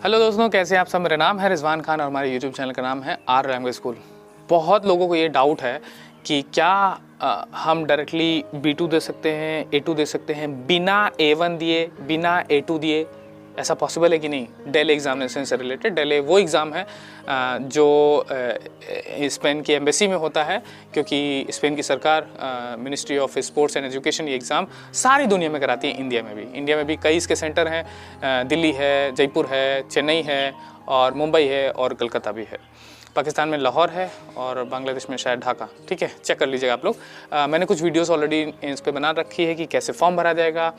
Hello दोस्तों, कैसे हैं आप सब। मेरा नाम है रिजवान खान और हमारे यूट्यूब चैनल का नाम है आर लैंग्वेज स्कूल। बहुत लोगों को ये डाउट है कि क्या हम डायरेक्टली B2 दे सकते हैं, A2 दे सकते हैं बिना A1 दिए, बिना A2 दिए। ऐसा पॉसिबल है कि नहीं। डेल एग्जामिनेशन से रिलेटेड, डेल वो एग्ज़ाम है जो स्पेन की एम्बेसी में होता है, क्योंकि स्पेन की सरकार ministry of sports and education ये एग्ज़ाम सारी दुनिया में कराती है। इंडिया में भी कई इसके सेंटर हैं। दिल्ली है, जयपुर है, चेन्नई है और मुंबई है और कलकत्ता भी है। पाकिस्तान में लाहौर है और बांग्लादेश में शायद ढाका। ठीक है, चेक कर लीजिएगा आप लोग। मैंने कुछ वीडियोस ऑलरेडी इस पे बना रखी है कि कैसे फॉर्म भरा जाएगा,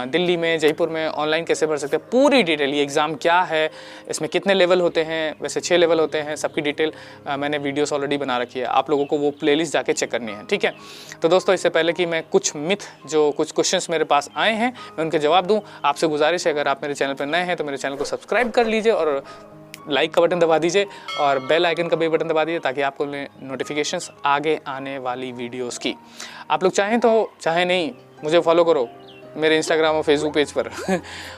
दिल्ली में, जयपुर में ऑनलाइन कैसे भर सकते हैं, पूरी डिटेल। ये एग्ज़ाम क्या है, इसमें कितने लेवल होते हैं, वैसे 6 लेवल होते हैं, सबकी डिटेल मैंने वीडियोस ऑलरेडी बना रखी है। आप लोगों को वो प्लेलिस्ट जाके चेक करनी है। ठीक है, तो दोस्तों इससे पहले कि मैं कुछ मिथ, जो कुछ क्वेश्चंस मेरे पास आए हैं, मैं उनके जवाब दूँ, आपसे गुजारिश है अगर आप मेरे चैनल पर नए हैं तो मेरे चैनल को सब्सक्राइब कर लीजिए और लाइक का बटन दबा दीजिए और बेल आइकन का भी बटन दबा दीजिए, ताकि आपको नोटिफिकेशंस आगे आने वाली वीडियोस की। आप लोग चाहें तो, चाहे नहीं, मुझे फॉलो करो मेरे इंस्टाग्राम और फेसबुक पेज पर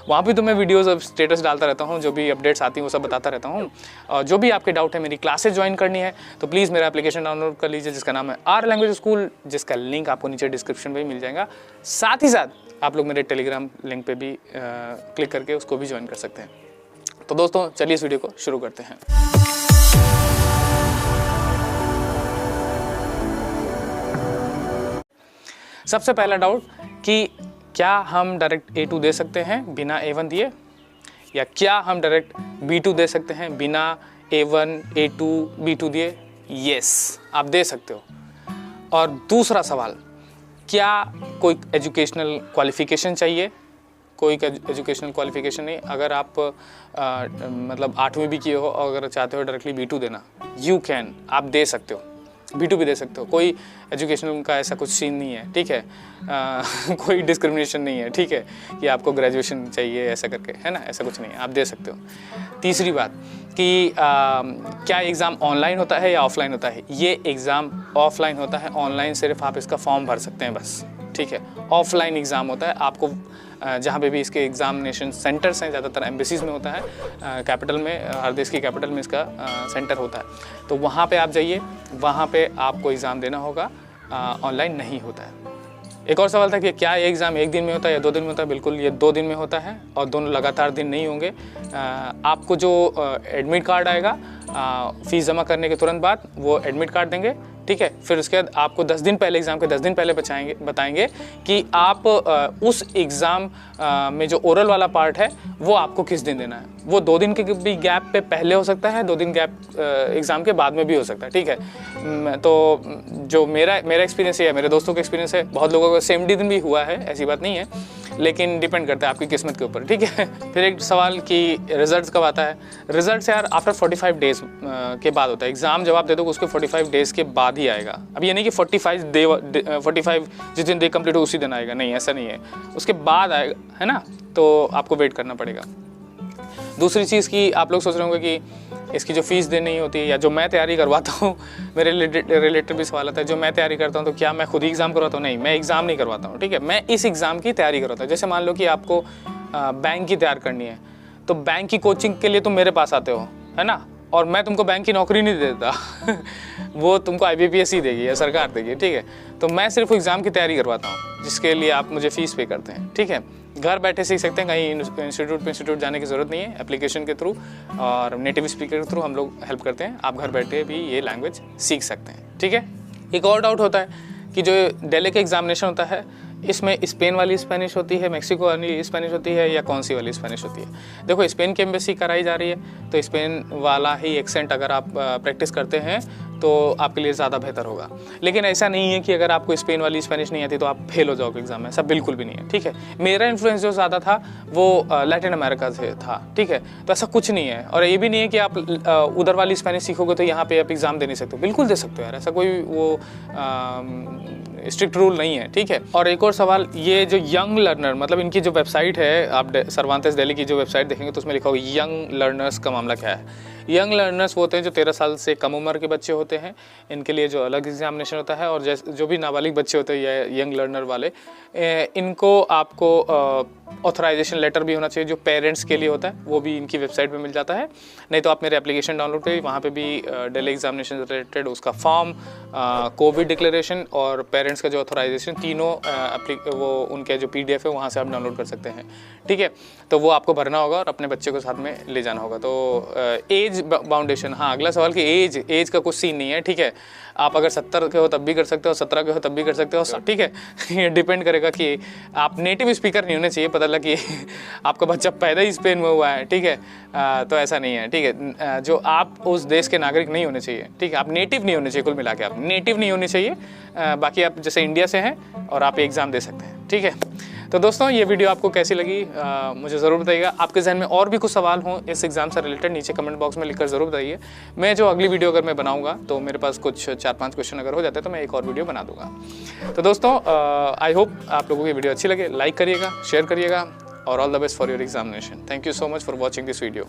वहाँ भी तो मैं वीडियोस और स्टेटस डालता रहता हूँ, जो भी अपडेट्स आती हैं वो सब बताता रहता हूँ। और जो भी आपके डाउट है, मेरी क्लासेस ज्वाइन करनी है तो प्लीज़ मेरा एप्लीकेशन डाउनलोड कर लीजिए, जिसका नाम है आर लैंग्वेज स्कूल, जिसका लिंक आपको नीचे डिस्क्रिप्शन में मिल जाएगा। साथ ही साथ आप लोग मेरे टेलीग्राम लिंक पर भी क्लिक करके उसको भी ज्वाइन कर सकते हैं। तो दोस्तों चलिए इस वीडियो को शुरू करते हैं। सबसे पहला डाउट कि क्या हम डायरेक्ट A2 दे सकते हैं बिना A1 दिए, या क्या हम डायरेक्ट B2 दे सकते हैं बिना A1, A2, B2 दिए। यस, आप दे सकते हो। और दूसरा सवाल, क्या कोई एजुकेशनल क्वालिफिकेशन चाहिए? कोई एजुकेशनल क्वालिफिकेशन नहीं। अगर आप मतलब 8वीं भी किए हो और अगर चाहते हो डायरेक्टली B2 देना, यू कैन, आप दे सकते हो, B2 भी दे सकते हो। कोई एजुकेशनल का ऐसा कुछ सीन नहीं है। ठीक है, कोई डिस्क्रिमिनेशन नहीं है। ठीक है, कि आपको ग्रेजुएशन चाहिए ऐसा करके, है ना, ऐसा कुछ नहीं है, आप दे सकते हो। तीसरी बात कि क्या एग्ज़ाम ऑनलाइन होता है या ऑफलाइन होता है? ये एग्ज़ाम ऑफलाइन होता है। ऑनलाइन सिर्फ आप इसका फॉर्म भर सकते हैं बस। ठीक है, ऑफलाइन एग्ज़ाम होता है। आपको जहाँ पे भी इसके एग्ज़ामिनेशन सेंटर्स हैं, ज़्यादातर एम्बेसीज़ में होता है, कैपिटल में, हर देश की कैपिटल में इसका सेंटर होता है। तो वहाँ पे आप जाइए, वहाँ पे आपको एग्ज़ाम देना होगा, ऑनलाइन नहीं होता है। एक और सवाल था कि क्या ये एग्ज़ाम 1 दिन में होता है या 2 दिन में होता है? बिल्कुल, ये 2 दिन में होता है और दोनों लगातार दिन नहीं होंगे। आपको जो एडमिट कार्ड आएगा फ़ीस जमा करने के तुरंत बाद, वो एडमिट कार्ड देंगे। ठीक है, फिर उसके बाद आपको 10 दिन पहले, एग्ज़ाम के 10 दिन पहले बताएंगे कि आप उस एग्ज़ाम में जो ओरल वाला पार्ट है वो आपको किस दिन देना है। वो 2 दिन के भी गैप पे पहले हो सकता है, 2 दिन गैप एग्ज़ाम के बाद में भी हो सकता है। ठीक है, तो जो मेरा एक्सपीरियंस है, मेरे दोस्तों का एक्सपीरियंस है, बहुत लोगों का सेम दिन भी हुआ है, ऐसी बात नहीं है, लेकिन डिपेंड करता है आपकी किस्मत के ऊपर। ठीक है, फिर एक सवाल कि रिजल्ट्स कब आता है? रिजल्ट्स यार आफ्टर 45 डेज़ के बाद होता है। एग्ज़ाम जब आप दे दो उसके 45 डेज़ के बाद ही आएगा। अब ये नहीं कि 45 जिस दिन डे कंप्लीट हो उसी दिन आएगा, नहीं, ऐसा नहीं है, उसके बाद आएगा, है ना, तो आपको वेट करना पड़ेगा। दूसरी चीज़ कि आप लोग सोच रहे होंगे कि इसकी जो फ़ीस देनी होती है, या जो मैं तैयारी करवाता हूँ, मेरे रिलेटेड भी सवाल आता है, जो मैं तैयारी करता हूँ तो क्या मैं खुद ही एग्ज़ाम करवाता हूँ? नहीं, मैं एग्ज़ाम नहीं करवाता हूँ। ठीक है, मैं इस एग्ज़ाम की तैयारी करवाता हूँ। जैसे मान लो कि आपको बैंक की तैयार करनी है, तो बैंक की कोचिंग के लिए तुम मेरे पास आते हो, है ना, और मैं तुमको बैंक की नौकरी नहीं देता वो तुमको IBPS ही देगी या सरकार देगी। ठीक है, तो मैं सिर्फ एग्ज़ाम की तैयारी करवाता हूँ, जिसके लिए आप मुझे फ़ीस पे करते हैं। ठीक है, घर बैठे सीख सकते हैं, कहीं इंस्टीट्यूट जाने की ज़रूरत नहीं है। एप्लीकेशन के थ्रू और नेटिव स्पीकर के थ्रू हम लोग हेल्प करते हैं, आप घर बैठे भी ये लैंग्वेज सीख सकते हैं। ठीक है, एक और डाउट होता है कि जो डेल का एग्जामिनेशन होता है, इसमें स्पेन वाली स्पेनिश होती है, मेक्सिको वाली स्पेनिश होती है, या कौन सी वाली स्पेनिश होती है? देखो, स्पेन की एम्बेसी कराई जा रही है तो स्पेन वाला ही एक्सेंट अगर आप प्रैक्टिस करते हैं तो आपके लिए ज़्यादा बेहतर होगा। लेकिन ऐसा नहीं है कि अगर आपको स्पेन वाली स्पेनिश नहीं आती तो आप फेल हो जाओगे एग्जाम में, ऐसा बिल्कुल भी नहीं है। ठीक है, मेरा इन्फ्लुएंस जो ज़्यादा था वो लैटिन अमेरिका से था। ठीक है, तो ऐसा कुछ नहीं है, और ये भी नहीं है कि आप उधर वाली स्पेनिश सीखोगे तो यहाँ पे आप एग्ज़ाम दे नहीं सकते हो। बिल्कुल दे सकते हो यार, ऐसा कोई वो स्ट्रिक्ट रूल नहीं है। ठीक है, और एक और सवाल, ये जो यंग लर्नर, मतलब इनकी जो वेबसाइट है, आप सर्वांतेस दिल्ली की जो वेबसाइट देखेंगे तो उसमें लिखा होगा यंग लर्नर्स का मामला क्या है। यंग लर्नर्स वो होते हैं जो 13 साल से कम उम्र के बच्चे होते हैं, इनके लिए जो अलग एग्जामिनेशन होता है। और जैसे जो भी नाबालिग बच्चे होते हैं या यंग लर्नर वाले, इनको आपको ऑथराइजेशन लेटर भी होना चाहिए जो पेरेंट्स के लिए होता है, वो भी इनकी वेबसाइट पे मिल जाता है। नहीं तो आप मेरे एप्लीकेशन डाउनलोड करिए, वहाँ पे भी दिल्ली एग्जामिनेशन रिलेटेड उसका फॉर्म, कोविड डिक्लेरेशन और पेरेंट्स का जो ऑथराइजेशन, तीनों वो उनके जो PDF है वहाँ से आप डाउनलोड कर सकते हैं। ठीक है, तो वो आपको भरना होगा और अपने बच्चे को साथ में ले जाना होगा। तो एज बाउंडेशन, हाँ अगला सवाल कि एज का कुछ सीन नहीं है। ठीक है, आप अगर 70 के हो तब भी कर सकते हो, 17 के हो तब भी कर सकते हो। ठीक है, ये डिपेंड करेगा कि आप नेटिव स्पीकर नहीं होने चाहिए, पता लगा कि आपका बच्चा पैदा ही स्पेन में हुआ है। ठीक है, तो ऐसा नहीं है। ठीक है, जो आप उस देश के नागरिक नहीं होने चाहिए। ठीक है, आप नेटिव नहीं होने चाहिए, कुल मिला के आप नेटिव नहीं होने चाहिए। बाकी आप जैसे इंडिया से हैं और आप एग्ज़ाम दे सकते हैं। ठीक है, तो दोस्तों ये वीडियो आपको कैसी लगी मुझे ज़रूर बताइएगा। आपके जहन में और भी कुछ सवाल हों इस एग्ज़ाम से रिलेटेड, नीचे कमेंट बॉक्स में लिखकर ज़रूर बताइए। मैं जो अगली वीडियो अगर मैं बनाऊंगा तो मेरे पास कुछ 4-5 क्वेश्चन अगर हो जाते हैं तो मैं एक और वीडियो बना दूंगा। तो दोस्तों आई होप आप लोगों की वीडियो अच्छी लगे, लाइक करिएगा, शेयर करिएगा और all the best for your examination. Thank you so much for watching this video.